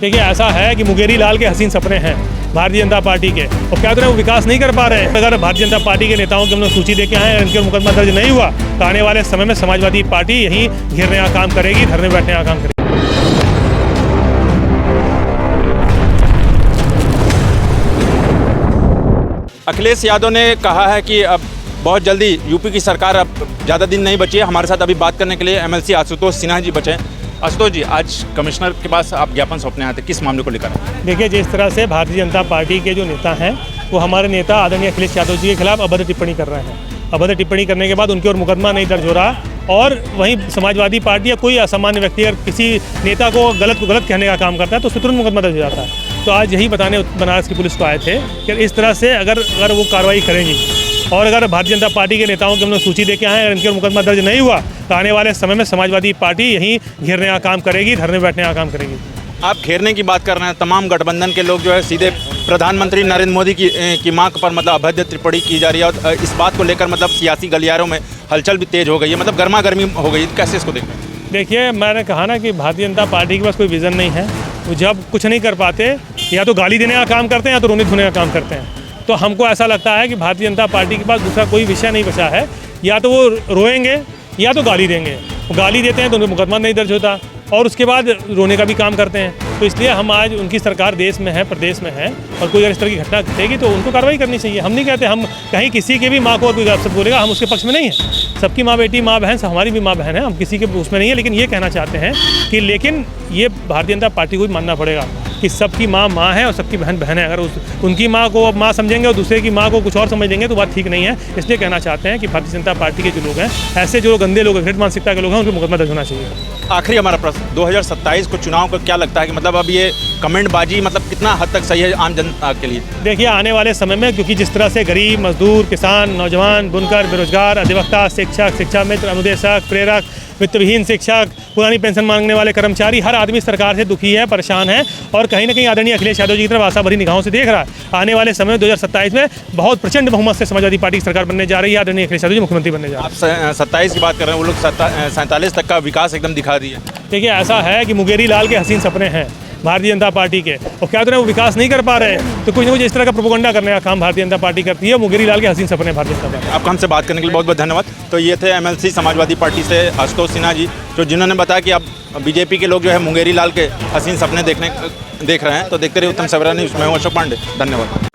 देखिए ऐसा है कि मुंगेरी लाल के हसीन सपने हैं भारतीय जनता पार्टी के, और क्या करें वो विकास नहीं कर पा रहे हैं। अगर भारतीय जनता पार्टी के नेताओं की हम लोग सूची दे के आए, इनके मुकदमा दर्ज नहीं हुआ तो आने वाले समय में समाजवादी पार्टी यहीं घेरने का काम करेगी, धरने बैठने का काम करेगी। अखिलेश यादव ने कहा है कि अब बहुत जल्दी यूपी की सरकार, अब ज़्यादा दिन नहीं बची है। हमारे साथ अभी बात करने के लिए एमएलसी आशुतोष सिन्हा जी बचे हैं। आशुतोष जी, आज कमिश्नर के पास आप ज्ञापन सौंपने आए थे, किस मामले को लेकर? देखिए, जिस तरह से भारतीय जनता पार्टी के जो नेता हैं वो हमारे नेता आदरणीय अखिलेश यादव जी के खिलाफ अभद्र टिप्पणी कर रहे हैं। अभद्र टिप्पणी करने के बाद उनके और मुकदमा नहीं दर्ज हो रहा, और वहीं समाजवादी पार्टी या कोई असामान्य व्यक्ति अगर किसी नेता को गलत कहने का काम करता है तो उससे तुरंत मुकदमा दर्ज हो जाता है। तो आज यही बताने बनारस की पुलिस को आए थे कि इस तरह से अगर वो कार्रवाई करेंगी, और अगर भारतीय जनता पार्टी के नेताओं की हम लोग सूची दे के आए, अगर इनके मुकदमा दर्ज नहीं हुआ तो आने वाले समय में समाजवादी पार्टी यहीं घेरने का काम करेगी, धरने बैठने का काम करेगी। आप घेरने की बात कर रहे हैं, तमाम गठबंधन के लोग जो है सीधे प्रधानमंत्री नरेंद्र मोदी की मांग पर मतलब अभद्र टिप्पणी की जा रही है, और इस बात को लेकर मतलब सियासी गलियारों में हलचल भी तेज हो गई है, मतलब गर्मा गर्मी हो गई है। कैसे इसको देखते हैं? देखिए, मैंने कहा ना कि भारतीय जनता पार्टी के पास कोई विज़न नहीं है। वो जब कुछ नहीं कर पाते, या तो गाली देने का काम करते हैं या तो रोने धोने का काम करते हैं। तो हमको ऐसा लगता है कि भारतीय जनता पार्टी के पास दूसरा कोई विषय नहीं बचा है। या तो वो रोएंगे या तो गाली देंगे। वो गाली देते हैं तो उनका मुकदमा नहीं दर्ज होता, और उसके बाद रोने का भी काम करते हैं। तो इसलिए हम आज, उनकी सरकार देश में है, प्रदेश में है, और कोई अगर इस तरह की घटना घटेगी तो उनको कार्रवाई करनी चाहिए। हम नहीं कहते, हम कहीं किसी के भी माँ को कोई सब बोलेगा हम उसके पक्ष में नहीं है। सबकी माँ बेटी, माँ बहन, हमारी भी माँ बहन है, हम किसी के उसमें नहीं है। लेकिन ये कहना चाहते हैं कि लेकिन ये भारतीय जनता पार्टी को भी मानना पड़ेगा कि सबकी माँ माँ है और सबकी बहन बहन है। अगर उनकी माँ को अब माँ समझेंगे और दूसरे की माँ को कुछ और समझ लेंगे तो बात ठीक नहीं है। इसलिए कहना चाहते हैं कि भारतीय जनता पार्टी के जो लोग हैं, ऐसे जो गंदे लोग, घृणित मानसिकता के लोग हैं, उनको मुकदमा दर्ज होना चाहिए। आखिरी हमारा प्रश्न, 2027 को चुनाव का क्या लगता है कि मतलब अब ये कमेंटबाजी मतलब कितना हद तक सही है आम जनता के लिए? देखिए, आने वाले समय में, क्योंकि जिस तरह से गरीब, मजदूर, किसान, नौजवान, बुनकर, बेरोजगार, अधिवक्ता, शिक्षक, शिक्षा मित्र, अनुदेशक, प्रेरक, वित्तविहीन शिक्षक, पुरानी पेंशन मांगने वाले कर्मचारी, हर आदमी सरकार से दुखी है, परेशान है, और कहीं ना कहीं आदरणीय अखिलेश यादव जी की तरफ आशा भरी निगाहों से देख रहा है। आने वाले समय में 2027 में बहुत प्रचंड बहुमत से समाजवादी पार्टी की सरकार बनने जा रही है। आदरणीय अखिलेश यादव जी मुख्यमंत्री बनने जा रहे हैं। आप 27 की बात कर रहे हैं, वो लोग 47 तक का विकास एकदम दिखा दिए। देखिए, ऐसा है कि मुंगेरी लाल के हसीन सपने हैं भारतीय जनता पार्टी के, और क्या करें वो विकास नहीं कर पा रहे हैं। तो कुछ ना कुछ इस तरह का प्रोपेगेंडा करने का काम भारतीय जनता पार्टी करती है। मुंगेरी लाल के हसीन सपने भारतीय जनता पार्टी। आपका हमसे बात करने के लिए बहुत बहुत धन्यवाद। तो ये थे एमएलसी समाजवादी पार्टी से आशुतोष सिन्हा जी, जो जिन्होंने बताया कि अब बीजेपी के लोग जो है मुंगेरी लाल के हसीन सपने देख रहे हैं। तो देखते रहिए उत्तम सवेरा न्यूज़। मैं हूं अशोक पांडे, धन्यवाद।